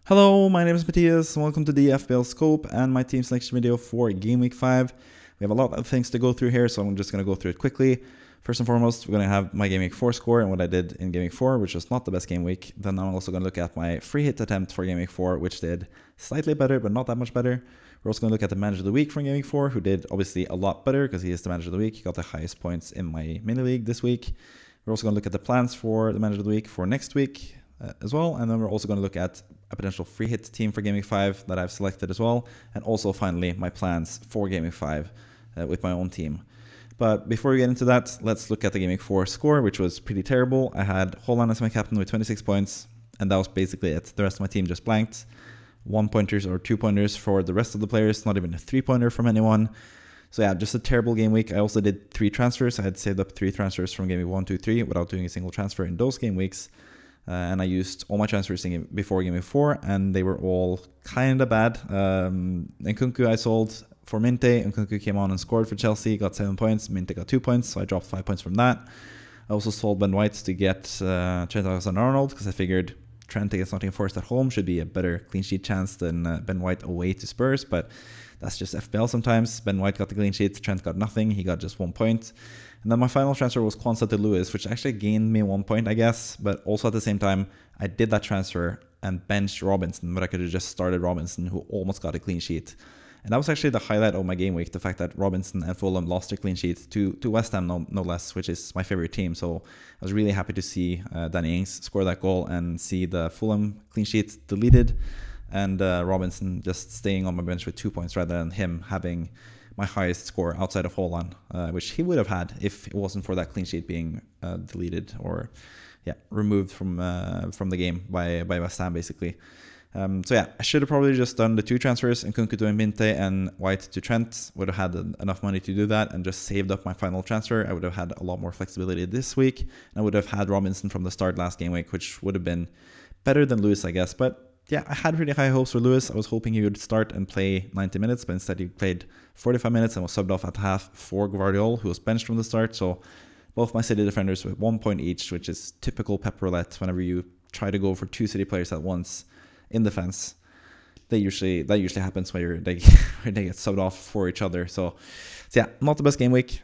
Hello, my name is Matthias. Welcome to the FPL Scope and my team selection video for Game Week 5. We have a lot of things to go through here, so I'm just going to go through it quickly. First and foremost, we're going to have my Game Week 4 score and what I did in Game Week 4, which was not the best game week. Then I'm also going to look at my free hit attempt for Game Week 4, which did slightly better, but not that much better. We're also going to look at the Manager of the Week from Game Week 4, who did obviously a lot better because he is the Manager of the Week. He got the highest points in my mini league this week. We're also going to look at the plans for the Manager of the Week for next week as well. And then we're also going to look at a potential free hit team for Game Week 5 that I've selected as well. And also finally my plans for Game Week 5 with my own team. But before we get into that, let's look at the Game Week 4 score, which was pretty terrible. I had Holland as my captain with 26 points, and that was basically it. The rest of my team just blanked. 1-pointers or 2-pointers for the rest of the players, not even a 3-pointer from anyone. So yeah, just a terrible game week. I also did 3 transfers. I had saved up 3 transfers from Game Week 1, 2, 3 without doing a single transfer in those game weeks. And I used all my transfers before Game Week 4, and they were all kind of bad. Nkunku I sold for Minte. Nkunku came on and scored for Chelsea, got 7 points. Minte got 2 points, so I dropped 5 points from that. I also sold Ben White to get Trent Alexander-Arnold because I figured Trent against Nottingham Forest at home should be a better clean sheet chance than Ben White away to Spurs, but that's just FPL sometimes. Ben White got the clean sheet, Trent got nothing, he got just 1 point. And then my final transfer was Quansah to Lewis, which actually gained me 1 point, I guess, but also at the same time, I did that transfer and benched Robinson, but I could have just started Robinson, who almost got a clean sheet. And that was actually the highlight of my game week, the fact that Robinson and Fulham lost their clean sheet to West Ham, no less, which is my favorite team. So I was really happy to see Danny Ings score that goal and see the Fulham clean sheet deleted and Robinson just staying on my bench with 2 points rather than him having my highest score outside of Holland, which he would have had if it wasn't for that clean sheet being deleted or removed from the game by West Ham, basically. So yeah, I should have probably just done the 2 transfers, Nkunku to Minte and White to Trent. Would have had enough money to do that and just saved up my final transfer. I would have had a lot more flexibility this week. And I would have had Robinson from the start last game week, which would have been better than Lewis, I guess. But yeah, I had really high hopes for Lewis. I was hoping he would start and play 90 minutes, but instead he played 45 minutes and was subbed off at half for Gvardiol, who was benched from the start. So both my City defenders with 1 point each, which is typical Pep roulette whenever you try to go for 2 City players at once in defense. That usually happens when they get subbed off for each other. So yeah, not the best game week.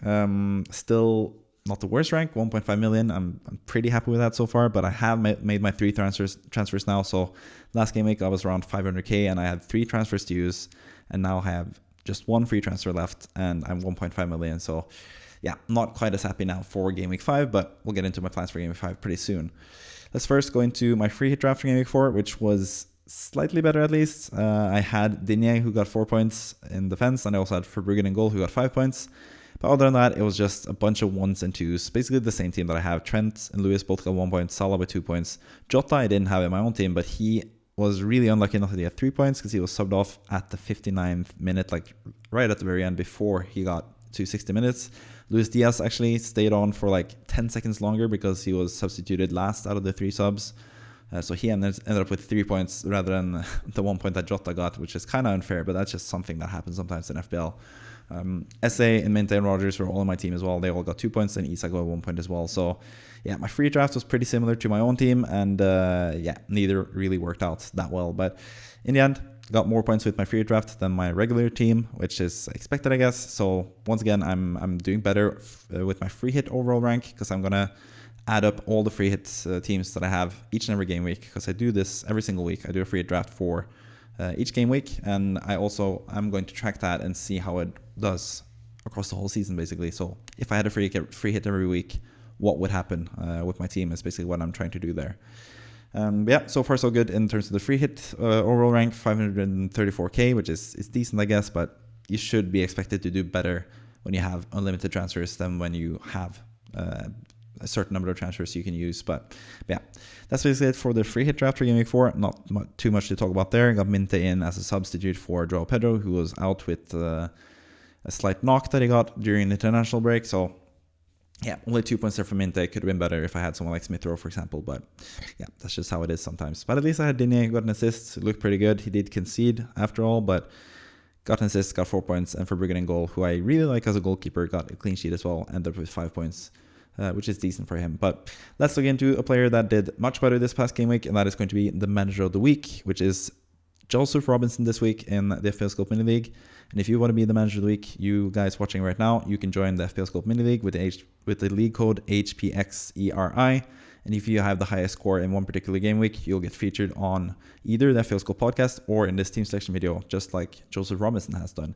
Still not the worst rank, 1.5 million. I'm pretty happy with that so far, but I have made my 3 transfers now. So last game week I was around 500k and I had 3 transfers to use, and now I have just 1 free transfer left and I'm 1.5 million. So yeah, not quite as happy now for Game Week 5, but we'll get into my plans for Game Week 5 pretty soon. Let's first go into my free hit draft for Game Week 4, which was slightly better at least. I had Digne, who got 4 points in defense, and I also had Verbruggen in goal, who got 5 points. But other than that, it was just a bunch of 1s and 2s. Basically the same team that I have. Trent and Lewis both got 1 point, Salah with 2 points. Jota I didn't have in my own team, but he was really unlucky enough that he had 3 points because he was subbed off at the 59th minute, like right at the very end before he got to 60 minutes. Luis Diaz actually stayed on for like 10 seconds longer because he was substituted last out of the 3 subs. So he ended up with 3 points rather than the 1 point that Jota got, which is kind of unfair, but that's just something that happens sometimes in FPL. SA and Minte and Rogers were all on my team as well. They all got 2 points, and Isak got 1 point as well. So yeah, my free draft was pretty similar to my own team, and neither really worked out that well. But in the end, got more points with my free draft than my regular team, which is expected, I guess. So once again, I'm doing better with my free hit overall rank because I'm gonna add up all the free hit teams that I have each and every game week, because I do this every single week. I do a free hit draft for each game week, and I'm going to track that and see how it does across the whole season, basically. So if I had a free hit every week, what would happen with my team is basically what I'm trying to do there. Yeah, so far so good in terms of the free hit overall rank, 534k, which is decent, I guess, but you should be expected to do better when you have unlimited transfers than when you have a certain number of transfers you can use. But yeah, that's basically it for the free hit draft for Game Week 4. Not too much to talk about there. Got Minte in as a substitute for Joao Pedro, who was out with a slight knock that he got during the international break. So yeah, only 2 points there for Minte. Could have been better if I had someone like Smith Rowe, for example. But yeah, that's just how it is sometimes. But at least I had Digne, got an assist. It looked pretty good. He did concede after all, but got an assist, got 4 points. And for Verbruggen in goal, who I really like as a goalkeeper, got a clean sheet as well. Ended up with 5 points. which is decent for him. But let's look into a player that did much better this past game week, and that is going to be the manager of the week, which is Joseph Robinson this week in the FPL Scope Mini League. And if you want to be the manager of the week, you guys watching right now, you can join the FPL Scope Mini League with the league code hpxeri. And if you have the highest score in one particular game week, you'll get featured on either the FPL Scope podcast or in this team selection video, just like Joseph Robinson has done.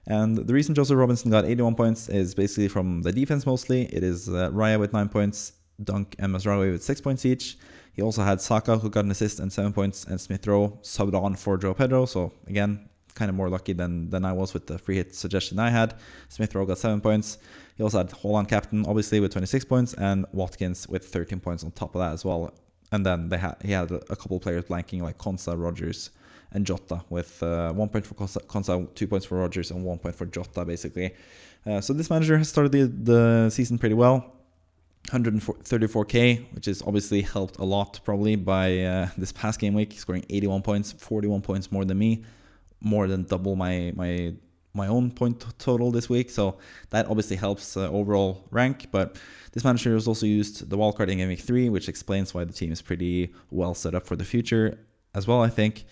And the reason Joseph Robinson got 81 points is basically from the defense mostly. It is Raya with 9 points, Dunk and Mazraoui with 6 points each. He also had Saka, who got an assist and 7 points, and Smith Rowe subbed on for Joe Pedro. So again, kind of more lucky than I was with the free hit suggestion I had. Smith Rowe got 7 points. He also had Haaland captain, obviously, with 26 points, and Watkins with 13 points on top of that as well. And then he had a couple players blanking, like Konsa, Rodgers, and Jota, with 1 point for Konsa, 2 points for Rodgers, and 1 point for Jota, basically. So this manager has started the season pretty well. 134k, which is obviously helped a lot probably by this past game week, scoring 81 points, 41 points more than me, more than double my own point total this week. So that obviously helps overall rank. But this manager has also used the wildcard in game week 3, which explains why the team is pretty well set up for the future as well, I think.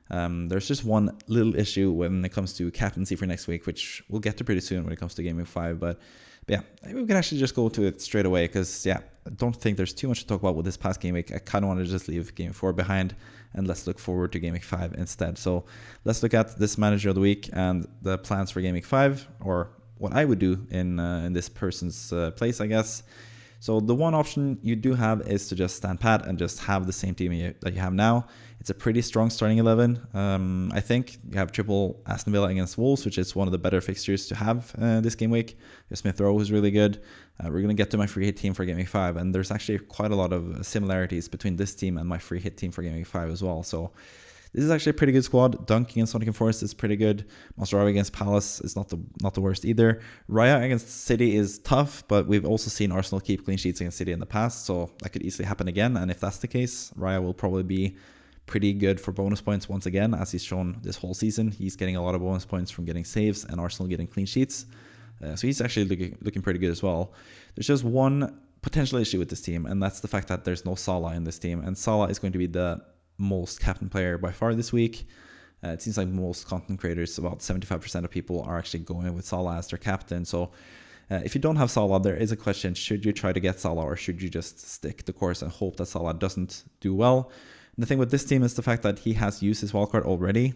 There's just one little issue when it comes to captaincy for next week, which we'll get to pretty soon when it comes to game week 5. But yeah, maybe we can actually just go to it straight away, because I don't think there's too much to talk about with this past game week. I kind of want to just leave game 4 behind and let's look forward to game week 5 instead. So let's look at this manager of the week and the plans for game week 5, or what I would do in this person's place, I guess. So the one option you do have is to just stand pat and just have the same team that you have now. It's a pretty strong starting 11. I think you have triple Aston Villa against Wolves, which is one of the better fixtures to have this game week. Smith Rowe is really good. We're going to get to my free hit team for game week 5, and there's actually quite a lot of similarities between this team and my free hit team for game week 5 as well. So this is actually a pretty good squad. Dunk against Nottingham Forest is pretty good. Mazraoui against Palace is not the worst either. Raya against City is tough, but we've also seen Arsenal keep clean sheets against City in the past, so that could easily happen again. And if that's the case, Raya will probably be pretty good for bonus points once again, as he's shown this whole season. He's getting a lot of bonus points from getting saves and Arsenal getting clean sheets. So he's actually looking pretty good as well. There's just one potential issue with this team, and that's the fact that there's no Salah in this team. And Salah is going to be the most captain player by far this week. It seems like most content creators, about 75% of people, are actually going with Salah as their captain. So if you don't have Salah, there is a question: should you try to get Salah, or should you just stick the course and hope that Salah doesn't do well? And the thing with this team is the fact that he has used his wildcard already,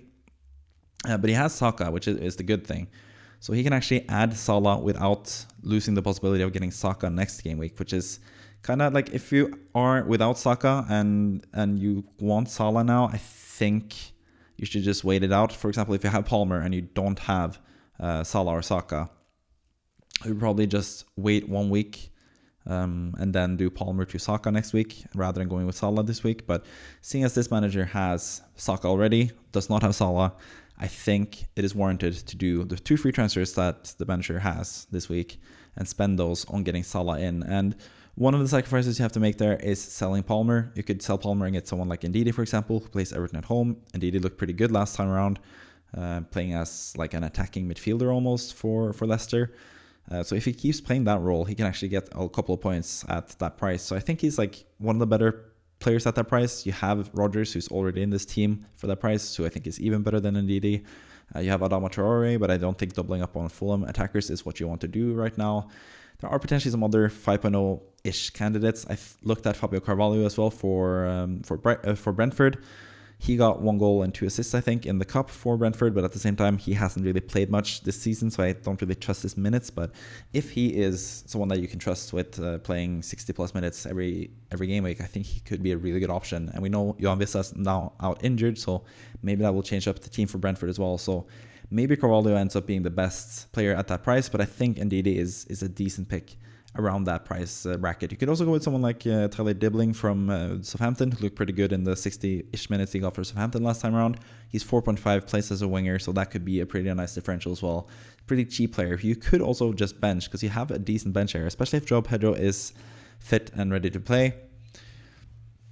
but he has Saka, which is the good thing. So he can actually add Salah without losing the possibility of getting Saka next game week, which is kind of like, if you are without Saka and you want Salah now, I think you should just wait it out. For example, if you have Palmer and you don't have Salah or Saka, you probably just wait 1 week and then do Palmer to Saka next week rather than going with Salah this week. But seeing as this manager has Saka already, does not have Salah, I think it is warranted to do the 2 free transfers that the manager has this week and spend those on getting Salah in. And one of the sacrifices you have to make there is selling Palmer. You could sell Palmer and get someone like Ndidi, for example, who plays Everton at home. Ndidi looked pretty good last time around, playing as like an attacking midfielder almost for Leicester. So if he keeps playing that role, he can actually get a couple of points at that price. So I think he's like one of the better players at that price. You have Rodgers, who's already in this team for that price, who I think is even better than Ndidi. You have Adama Traore, but I don't think doubling up on Fulham attackers is what you want to do right now. There are potentially some other 5.0-ish candidates. I've looked at Fabio Carvalho as well for Brentford. He got 1 goal and 2 assists, I think, in the cup for Brentford, but at the same time, he hasn't really played much this season, so I don't really trust his minutes. But if he is someone that you can trust with playing 60-plus minutes every game week, I think he could be a really good option. And we know Johan Vissa's now out injured, so maybe that will change up the team for Brentford as well. So maybe Carvalho ends up being the best player at that price, but I think Ndidi is a decent pick around that price bracket. You could also go with someone like Tyler Dibbling from Southampton, who looked pretty good in the 60-ish minutes he got for Southampton last time around. He's 4.5, plays as a winger, so that could be a pretty nice differential as well. Pretty cheap player. You could also just bench, because you have a decent bench here, especially if Joe Pedro is fit and ready to play.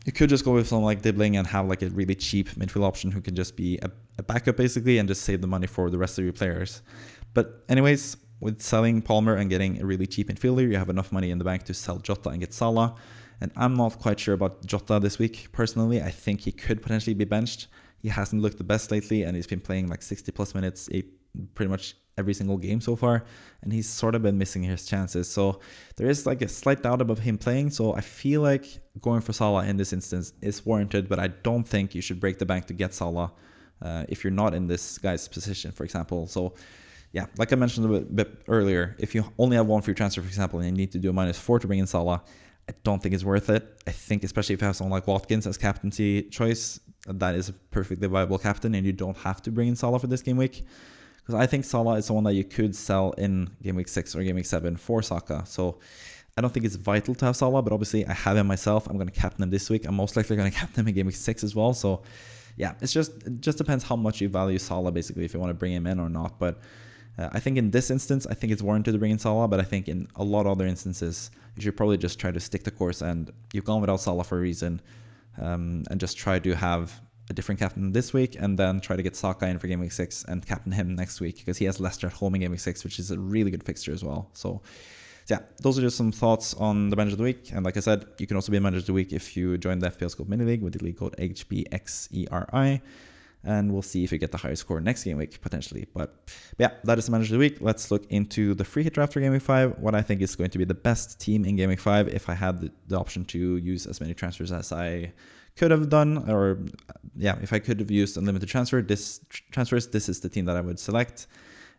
You could just go with someone like Dibbling and have like a really cheap midfield option who can just be a backup basically and just save the money for the rest of your players. But anyways, with selling Palmer and getting a really cheap infielder, you have enough money in the bank to sell Jota and get Salah. And I'm not quite sure about Jota this week. Personally, I think he could potentially be benched. He hasn't looked the best lately, and he's been playing like 60 plus minutes pretty much every single game so far, and he's sort of been missing his chances. So there is like a slight doubt about him playing. So I feel like going for Salah in this instance is warranted, but I don't think you should break the bank to get Salah if you're not in this guy's position, for example. So yeah, like I mentioned a bit earlier, if you only have one free transfer, for example, and you need to do a -4 to bring in Salah, I don't think it's worth it. I think especially if you have someone like Watkins as captaincy choice, that is a perfectly viable captain, and you don't have to bring in Salah for this game week. Because I think Salah is someone that you could sell in game week 6 or game week 7 for Saka. So I don't think it's vital to have Salah, but obviously I have him myself. I'm going to captain him this week. I'm most likely going to captain him in game week 6 as well. So yeah, it just depends how much you value Salah, basically, if you want to bring him in or not. But I think in this instance, I think it's warranted to bring in Salah, but I think in a lot of other instances, you should probably just try to stick the course, and you've gone without Salah for a reason, and just try to have a different captain this week, and then try to get Saka in for game week 6 and captain him next week, because he has Leicester at home in game week 6, which is a really good fixture as well. So yeah, those are just some thoughts on the manager of the week. And like I said, you can also be a manager of the week if you join the FPL Scope mini league with the league code hpxeri. And we'll see if you get the higher score next game week, potentially. But yeah, that is the manager of the week. Let's look into the free hit draft for game week 5. What I think is going to be the best team in game week 5 if I had the option to use as many transfers as I could have done. Or yeah, if I could have used unlimited transfers, this is the team that I would select.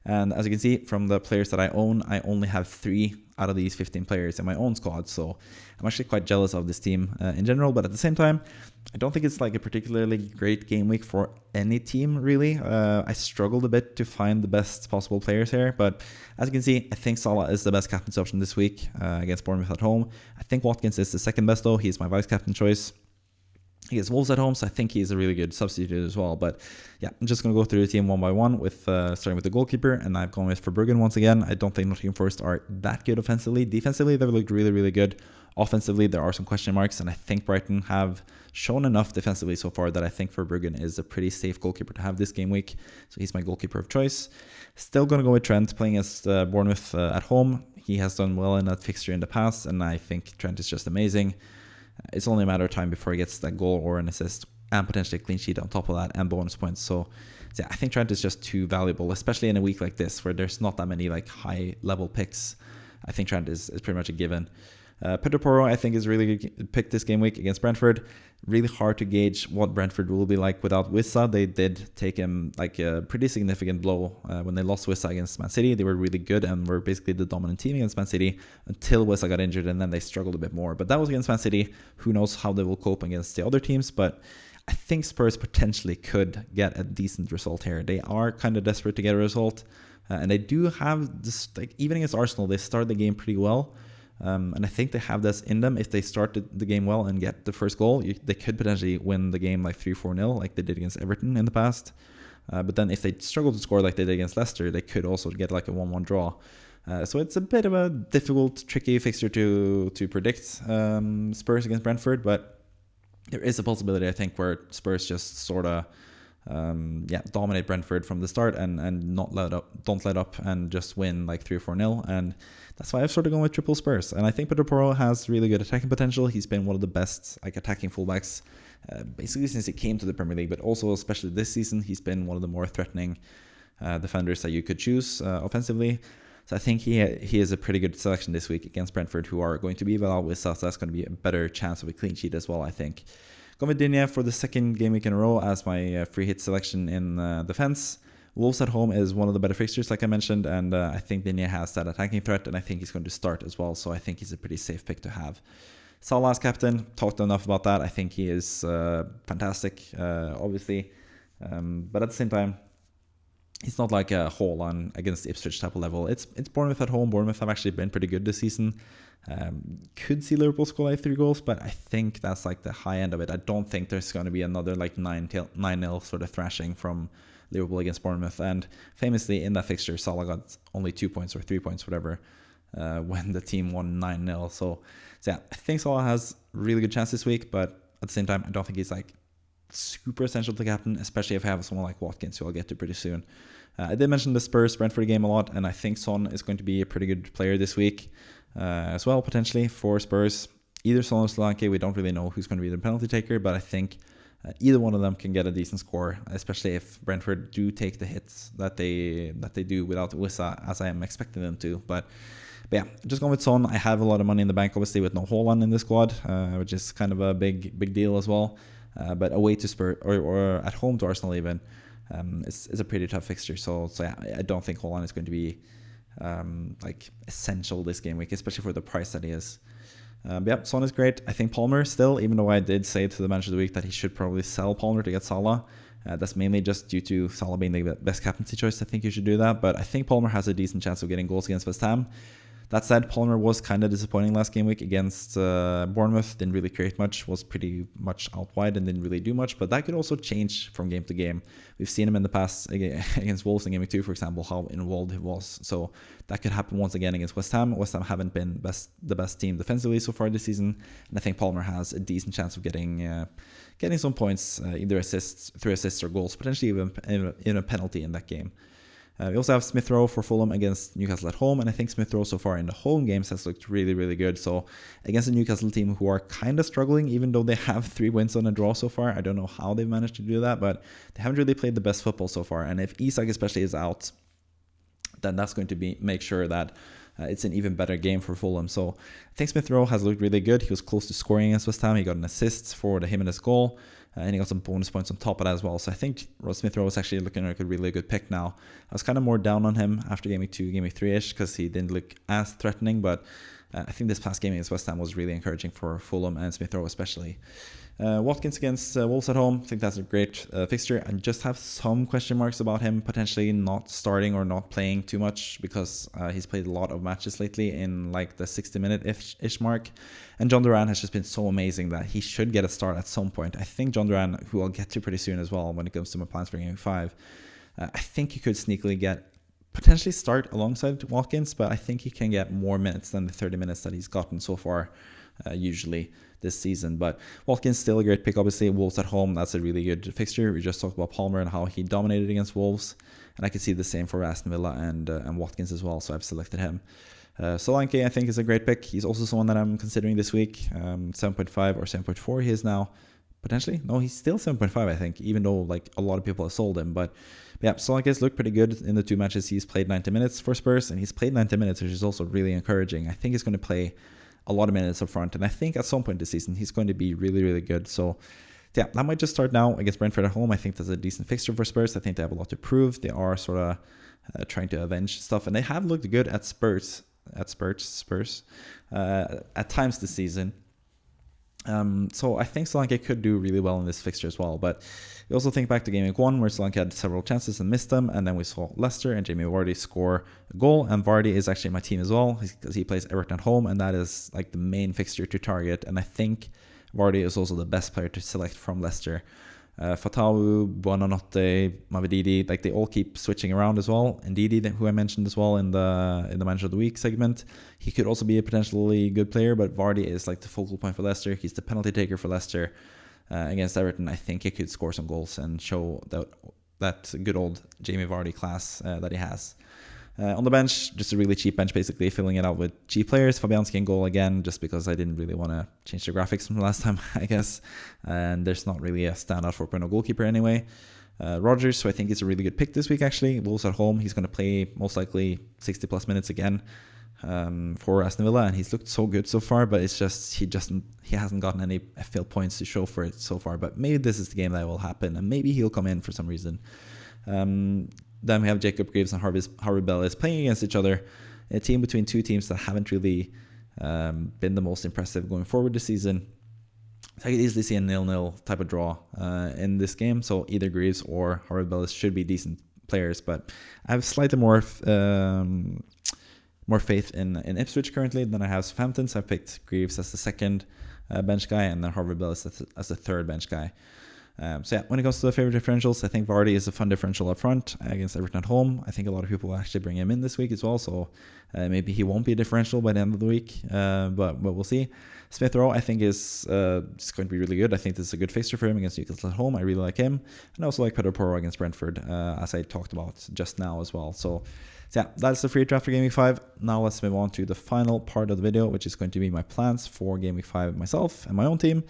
And as you can see from the players that I own, I only have 3 out of these 15 players in my own squad. So I'm actually quite jealous of this team in general. But at the same time, I don't think it's like a particularly great game week for any team, really. I struggled a bit to find the best possible players here. But as you can see, I think Salah is the best captaincy option this week against Bournemouth at home. I think Watkins is the second best, though. He's my vice-captain choice. He has Wolves at home, so I think he's a really good substitute as well. But yeah, I'm just going to go through the team one by one, with starting with the goalkeeper, and I've gone with Verbruggen once again. I don't think Nottingham Forest are that good offensively. Defensively, they've looked really, really good. Offensively, there are some question marks, and I think Brighton have shown enough defensively so far that I think Verbruggen is a pretty safe goalkeeper to have this game week. So he's my goalkeeper of choice. Still going to go with Trent, playing against Bournemouth at home. He has done well in that fixture in the past, and I think Trent is just amazing. It's only a matter of time before he gets that goal or an assist, and potentially a clean sheet on top of that, and bonus points. So yeah, I think Trent is just too valuable, especially in a week like this where there's not that many like high level picks. I think Trent is pretty much a given. Pedro Porro, I think, is really good pick this game week against Brentford. Really hard to gauge what Brentford will be like without Wissa. They did take him like a pretty significant blow when they lost Wissa against Man City. They were really good and were basically the dominant team against Man City until Wissa got injured, and then they struggled a bit more. But that was against Man City. Who knows how they will cope against the other teams, but I think Spurs potentially could get a decent result here. They are kind of desperate to get a result, and they do have this, like, even against Arsenal, they started the game pretty well. And I think they have this in them. If they start the game well and get the first goal, they could potentially win the game like 3-4-0 like they did against Everton in the past. But then if they struggle to score like they did against Leicester, they could also get like a 1-1 draw. So it's a bit of a difficult, tricky fixture to predict, Spurs against Brentford. But there is a possibility, I think, where Spurs just sort of dominate Brentford from the start and don't let up and just win like 3-4-0. And that's why I've sort of gone with triple Spurs. And I think Pedro Porro has really good attacking potential. He's been one of the best like attacking fullbacks basically since he came to the Premier League, but also especially this season, he's been one of the more threatening defenders that you could choose offensively. So I think he is a pretty good selection this week against Brentford, who are going to be without Wissa. So that's going to be a better chance of a clean sheet as well, I think. Going with Digne for the second game week in a row as my free hit selection in defense. Wolves at home is one of the better fixtures, like I mentioned, and I think Digne has that attacking threat, and I think he's going to start as well, so I think he's a pretty safe pick to have. Salah as captain, talked enough about that. I think he is fantastic, obviously, but at the same time, he's not like a haul on against Ipswich type of level. It's Bournemouth at home. Bournemouth have actually been pretty good this season. Could see Liverpool score like 3 goals, but I think that's like the high end of it. I don't think there's going to be another like 9-0 sort of thrashing from Liverpool against Bournemouth. And famously in that fixture, Salah got only 2 points or 3 points, whatever, when the team won 9-0. So yeah, I think Salah has really good chance this week, but at the same time, I don't think he's like super essential to captain, especially if I have someone like Watkins, who I'll get to pretty soon. I did mention the Spurs-Brentford game a lot, and I think Son is going to be a pretty good player this week as well, potentially, for Spurs. Either Son or Solanke, we don't really know who's going to be the penalty taker, but I think either one of them can get a decent score, especially if Brentford do take the hits that they do without Wissa, as I am expecting them to. But yeah, just going with Son. I have a lot of money in the bank, obviously, with no Haaland in this squad, which is kind of a big deal as well. But away to Spurs, or at home to Arsenal even, it's a pretty tough fixture. So yeah, I don't think Haaland is going to be like essential this game week, especially for the price that he is. But yeah, Son is great. I think Palmer still, even though I did say to the Manager of the Week that he should probably sell Palmer to get Salah. That's mainly just due to Salah being the best captaincy choice. I think you should do that. But I think Palmer has a decent chance of getting goals against West Ham. That said, Palmer was kind of disappointing last game week against Bournemouth. Didn't really create much, was pretty much out wide and didn't really do much. But that could also change from game to game. We've seen him in the past against Wolves in game week 2, for example, how involved he was. So that could happen once again against West Ham. West Ham haven't been the best team defensively so far this season. And I think Palmer has a decent chance of getting some points, either through assists or goals, potentially even in a penalty in that game. We also have Smith Rowe for Fulham against Newcastle at home, and I think Smith Rowe so far in the home games has looked really good. So against a Newcastle team who are kind of struggling, even though they have 3 wins on a draw so far, I don't know how they've managed to do that, but they haven't really played the best football so far. And if Isak especially is out, then that's going to make sure that it's an even better game for Fulham. So I think Smith Rowe has looked really good. He was close to scoring against West Ham. He got an assist for the Jimenez goal. And he got some bonus points on top of that as well. So I think Smith Rowe is actually looking like a really good pick now. I was kind of more down on him after game week 2, game week 3-ish, because he didn't look as threatening. But I think this past game against West Ham was really encouraging for Fulham and Smith Rowe especially. Watkins against Wolves at home. I think that's a great fixture. I just have some question marks about him potentially not starting or not playing too much, because he's played a lot of matches lately in like the 60-minute-ish mark. And John Duran has just been so amazing that he should get a start at some point. I think John Duran, who I'll get to pretty soon as well when it comes to my plans for Game 5, I think he could sneakily potentially start alongside Watkins, but I think he can get more minutes than the 30 minutes that he's gotten so far usually this season. But Watkins still a great pick, obviously. Wolves at home, that's a really good fixture. We just talked about Palmer and how he dominated against Wolves, and I could see the same for Aston Villa and Watkins as well, so I've selected him. Solanke, I think, is a great pick. He's also someone that I'm considering this week. 7.5 or 7.4 he is now. Potentially. No, he's still 7.5, I think, even though like a lot of people have sold him. But yeah, Solanke has looked pretty good in the 2 matches. He's played 90 minutes for Spurs, and he's played 90 minutes, which is also really encouraging. I think he's going to play a lot of minutes up front, and I think at some point this season he's going to be really good. So yeah, that might just start now against Brentford at home. I think that's a decent fixture for Spurs. I think they have a lot to prove. They are sort of trying to avenge stuff, and they have looked good at Spurs at times this season. So I think Solanke could do really well in this fixture as well. But we also think back to game week 1 where Solanke had several chances and missed them, and then we saw Leicester and Jamie Vardy score a goal. And Vardy is actually my team as well, because he plays Everton at home, and that is like the main fixture to target. And I think Vardy is also the best player to select from Leicester. Fatawu, Buonanotte, Mavididi, like they all keep switching around as well. And Didi, who I mentioned as well in the Manager of the Week segment, he could also be a potentially good player, but Vardy is like the focal point for Leicester. He's the penalty taker for Leicester against Everton. I think he could score some goals and show that good old Jamie Vardy class that he has. On the bench, just a really cheap bench, basically filling it out with cheap players. Fabianski in goal again, just because I didn't really want to change the graphics from last time, I guess. And there's not really a standout 4.0 goalkeeper anyway. Rodgers, so I think it's a really good pick this week, actually. Wolves at home, he's going to play most likely 60 plus minutes again for Aston Villa, and he's looked so good so far, but it's just he hasn't gotten any FPL points to show for it so far. But maybe this is the game that will happen, and maybe he'll come in for some reason. Then we have Jacob Greaves and Harvey Bellis playing against each other. A team between two teams that haven't really been the most impressive going forward this season. So I could easily see a 0-0 type of draw in this game. So either Greaves or Harvey Bellis should be decent players. But I have slightly more faith in Ipswich currently than I have Southampton. So I picked Greaves as the second bench guy, and then Harvey Bellis as the third bench guy. So yeah, when it comes to the favorite differentials, I think Vardy is a fun differential up front against Everton at home. I think a lot of people will actually bring him in this week as well, so maybe he won't be a differential by the end of the week, but we'll see. Smith Rowe, I think, is just going to be really good. I think this is a good fixture for him against Newcastle at home. I really like him. And I also like Pedro Porro against Brentford, as I talked about just now as well. So yeah, that's the free draft for Game Week 5. Now let's move on to the final part of the video, which is going to be my plans for Game Week 5 myself and my own team.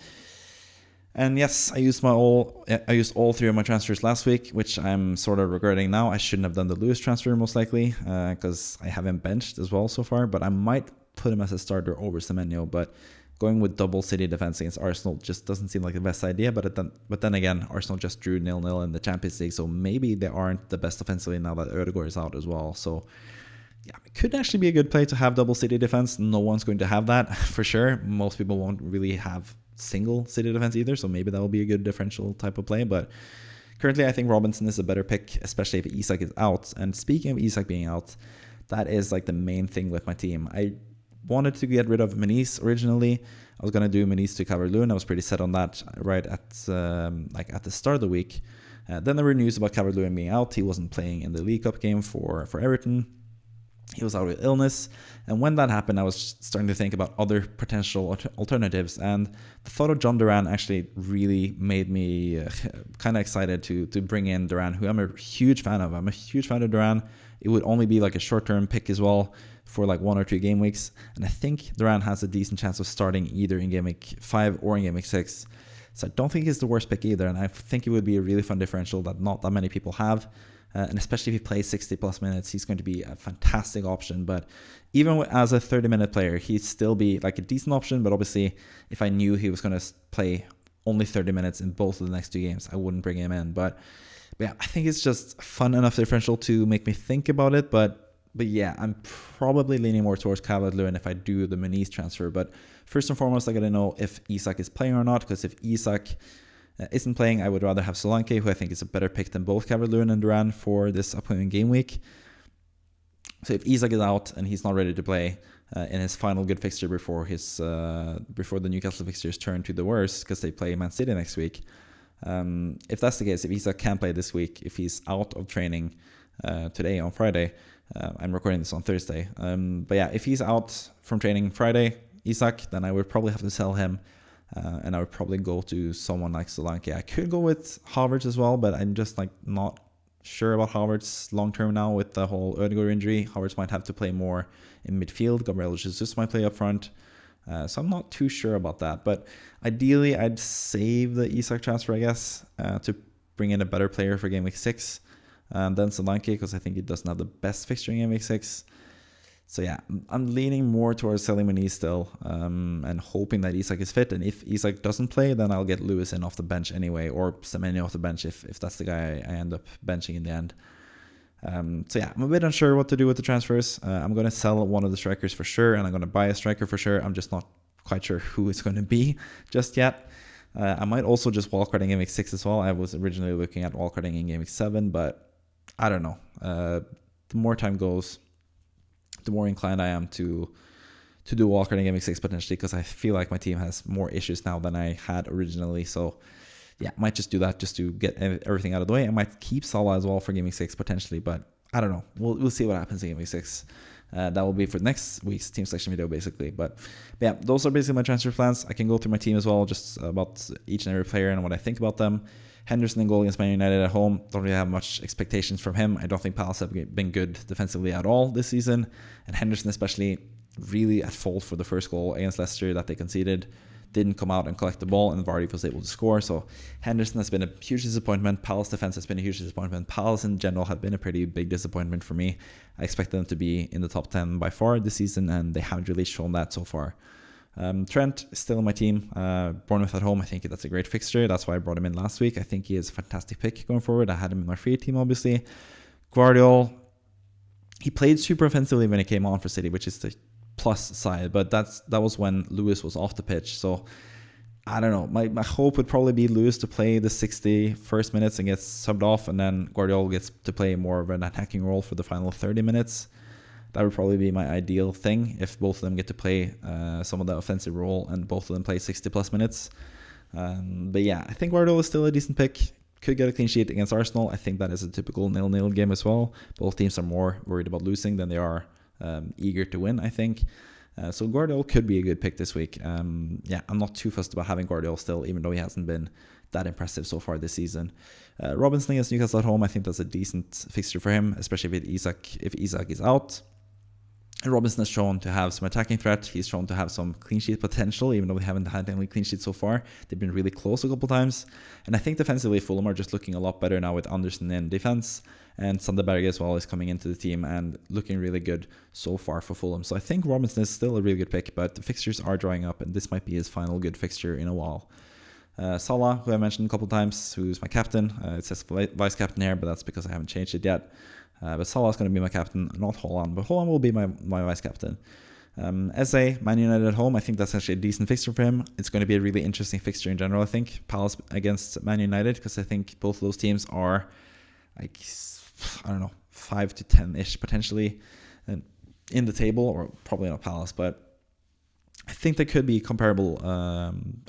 And yes, I used all 3 of my transfers last week, which I'm sort of regretting now. I shouldn't have done the Lewis transfer most likely, because I haven't benched as well so far, but I might put him as a starter over Semenyo. But going with double City defense against Arsenal just doesn't seem like the best idea. But then again, Arsenal just drew 0-0 in the Champions League, so maybe they aren't the best offensively now that Ødegaard is out as well. So yeah, it could actually be a good play to have double City defense. No one's going to have that for sure. Most people won't really have single City defense either, so maybe that will be a good differential type of play. But currently I think Robinson is a better pick, especially if Isak is out. And speaking of Isak being out, that is like the main thing with my team. I wanted to get rid of Menis originally. I was going to do Menis to Calvert-Lewin. I was pretty set on that right at the start of the week. Then there were news about Calvert-Lewin being out. He wasn't playing in the League Cup game for Everton. He was out with illness, and when that happened, I was starting to think about other potential alternatives, and the thought of John Duran actually really made me kind of excited to bring in Duran, who I'm a huge fan of. I'm a huge fan of Duran. It would only be like a short-term pick as well for like 1 or 2 game weeks, and I think Duran has a decent chance of starting either in Game Week 5 or in Game Week 6. So I don't think he's the worst pick either, and I think it would be a really fun differential that not that many people have. And especially if he plays 60 plus minutes, he's going to be a fantastic option. But even as a 30-minute player, he'd still be like a decent option. But obviously, if I knew he was going to play only 30 minutes in both of the next 2 games, I wouldn't bring him in. But yeah, I think it's just fun enough differential to make me think about it. But yeah, I'm probably leaning more towards Calvert-Lewin if I do the Menis transfer. But first and foremost, I got to know if Isak is playing or not, because if Isak isn't playing, I would rather have Solanke, who I think is a better pick than both Calvert-Lewin and Duran for this upcoming game week. So if Isak is out and he's not ready to play in his final good fixture before the Newcastle fixtures turn to the worst, because they play Man City next week, if that's the case, if Isak can't play this week, if he's out of training today on Friday, I'm recording this on Thursday, but yeah, if he's out from training Friday, Isak, then I would probably have to sell him. And I would probably go to someone like Solanke. I could go with Havertz as well, but I'm just like not sure about Havertz long term now with the whole Ødegaard injury. Havertz might have to play more in midfield. Gabriel Jesus might play up front. So I'm not too sure about that. But ideally, I'd save the Isak transfer, I guess, to bring in a better player for Game Week 6 than Solanke, because I think he doesn't have the best fixture in Game Week 6. So yeah, I'm leaning more towards selling Menis still, and hoping that Isak is fit. And if Isak doesn't play, then I'll get Lewis in off the bench anyway, or Semenyo off the bench if that's the guy I end up benching in the end. So yeah, I'm a bit unsure what to do with the transfers. I'm going to sell one of the strikers for sure, and I'm going to buy a striker for sure. I'm just not quite sure who it's going to be just yet. I might also just wildcard in Game Week 6 as well. I was originally looking at wildcarding in Game Week 7, but I don't know. The more time goes, the more inclined I am to do wildcard in Game Week 6 potentially, because I feel like my team has more issues now than I had originally. So yeah, might just do that just to get everything out of the way. I might keep Salah as well for Game Week 6 potentially, but I don't know. We'll see what happens in Game Week 6. That will be for next week's team selection video basically. But yeah, those are basically my transfer plans. I can go through my team as well, just about each and every player and what I think about them. Henderson in goal against Man United at home. Don't really have much expectations from him. I don't think Palace have been good defensively at all this season. And Henderson especially really at fault for the first goal against Leicester that they conceded. Didn't come out and collect the ball, and Vardy was able to score. So Henderson has been a huge disappointment. Palace defense has been a huge disappointment. Palace in general have been a pretty big disappointment for me. I expect them to be in the top 10 by far this season, and they haven't really shown that so far. Trent is still in my team. Bournemouth at home, I think that's a great fixture. That's why I brought him in last week. I think he is a fantastic pick going forward. I had him in my free team, obviously. Guardiola, he played super offensively when he came on for City, which is the plus side, but that was when Lewis was off the pitch. So I don't know. My hope would probably be Lewis to play the 60 first minutes and gets subbed off, and then Guardiola gets to play more of an attacking role for the final 30 minutes. That would probably be my ideal thing if both of them get to play some of the offensive role and both of them play 60 plus minutes. But yeah, I think Guardiola is still a decent pick. Could get a clean sheet against Arsenal. I think that is a typical 0-0 game as well. Both teams are more worried about losing than they are eager to win, I think. So Guardiola could be a good pick this week. Yeah, I'm not too fussed about having Guardiola still, even though he hasn't been that impressive so far this season. Robinson against Newcastle at home, I think that's a decent fixture for him, especially if Isak is out. Robinson has shown to have some attacking threat. He's shown to have some clean sheet potential, even though we haven't had any clean sheets so far. They've been really close a couple times. And I think defensively, Fulham are just looking a lot better now with Anderson in defense. And Sanderberg as well is coming into the team and looking really good so far for Fulham. So I think Robinson is still a really good pick, but the fixtures are drying up, and this might be his final good fixture in a while. Salah, who I mentioned a couple times, who's my captain. It says vice captain here, but that's because I haven't changed it yet. But Salah is going to be my captain, not Haaland, but Haaland will be my vice captain. SA, Man United at home, I think that's actually a decent fixture for him. It's going to be a really interesting fixture in general, I think. Palace against Man United, because I think both of those teams are, like, I don't know, 5 to 10-ish potentially in the table, or probably not Palace, but I think they could be comparable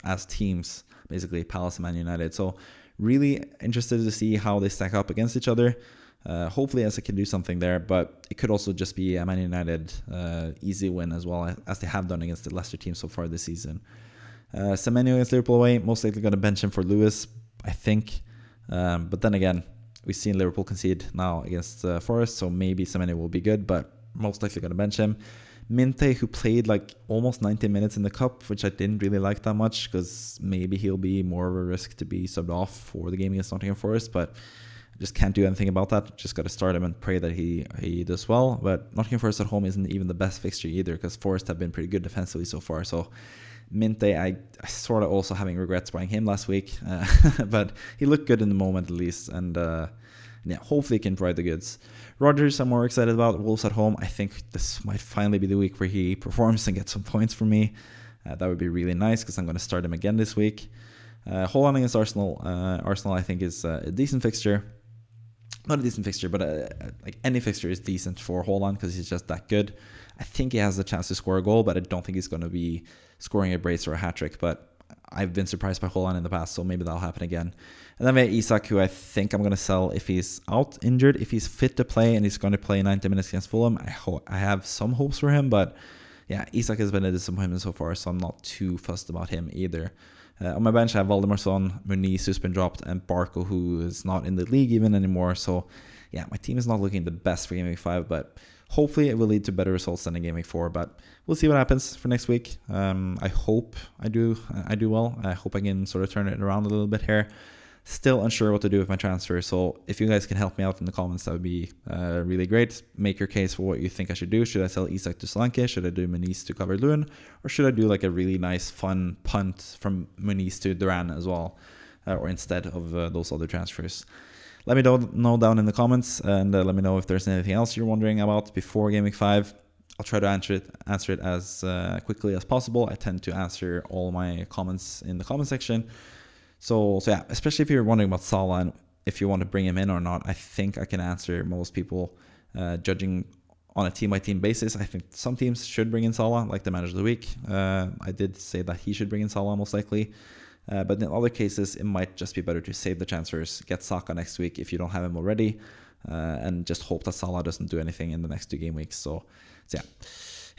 as teams, basically, Palace and Man United. So really interested to see how they stack up against each other. Hopefully Esa can do something there, but it could also just be a Man United easy win as well, as they have done against the Leicester team so far this season. Semenyo against Liverpool away, most likely going to bench him for Lewis, I think. But then again, we've seen Liverpool concede now against Forest, so maybe Semenyo will be good, but most likely going to bench him. Minte, who played like almost 90 minutes in the Cup, which I didn't really like that much, because maybe he'll be more of a risk to be subbed off for the game against Nottingham Forest, but just can't do anything about that. Just got to start him and pray that he does well. But Nottingham Forest at home isn't even the best fixture either, because Forest have been pretty good defensively so far. So Minte, I sort of also having regrets buying him last week, but he looked good in the moment at least, and yeah, hopefully he can provide the goods. Rodgers, I'm more excited about. Wolves at home, I think this might finally be the week where he performs and gets some points for me. That would be really nice, because I'm going to start him again this week. Haaland against Arsenal. Arsenal, I think, is a decent fixture. Not a decent fixture, but like any fixture is decent for Haaland, because he's just that good. I think he has a chance to score a goal, but I don't think he's going to be scoring a brace or a hat-trick. But I've been surprised by Haaland in the past, so maybe that'll happen again. And then we have Isak, who I think I'm going to sell if he's out injured. If he's fit to play and he's going to play 90 minutes against Fulham, I have some hopes for him. But yeah, Isak has been a disappointment so far, so I'm not too fussed about him either. On my bench, I have Valdemar Son, Muniz, who's been dropped, and Barco, who is not in the league even anymore. So, yeah, my team is not looking the best for Game Week 5, but hopefully it will lead to better results than in Game Week 4. But we'll see what happens for next week. I hope I do well. I hope I can sort of turn it around a little bit here. Still unsure what to do with my transfer, so if you guys can help me out in the comments, that would be really great. Make your case for what you think I should do. Should I sell Isak to Solanke? Should I do Muniz to Calvert-Lewin? Or should I do like a really nice, fun punt from Muniz to Duran as well, or instead of those other transfers? Let me know down in the comments, and let me know if there's anything else you're wondering about before Game Week 5. I'll try to answer it as quickly as possible. I tend to answer all my comments in the comment section. So yeah, especially if you're wondering about Salah and if you want to bring him in or not, I think I can answer most people judging on a team-by-team basis. I think some teams should bring in Salah, like the Manager of the Week. I did say that he should bring in Salah most likely. But in other cases, it might just be better to save the transfers, get Saka next week if you don't have him already, and just hope that Salah doesn't do anything in the next 2 game weeks. So yeah,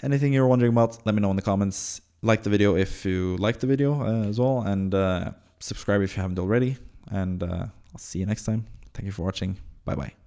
anything you're wondering about, let me know in the comments. Like the video if you like the video as well, and subscribe if you haven't already, and I'll see you next time. Thank you for watching. Bye bye.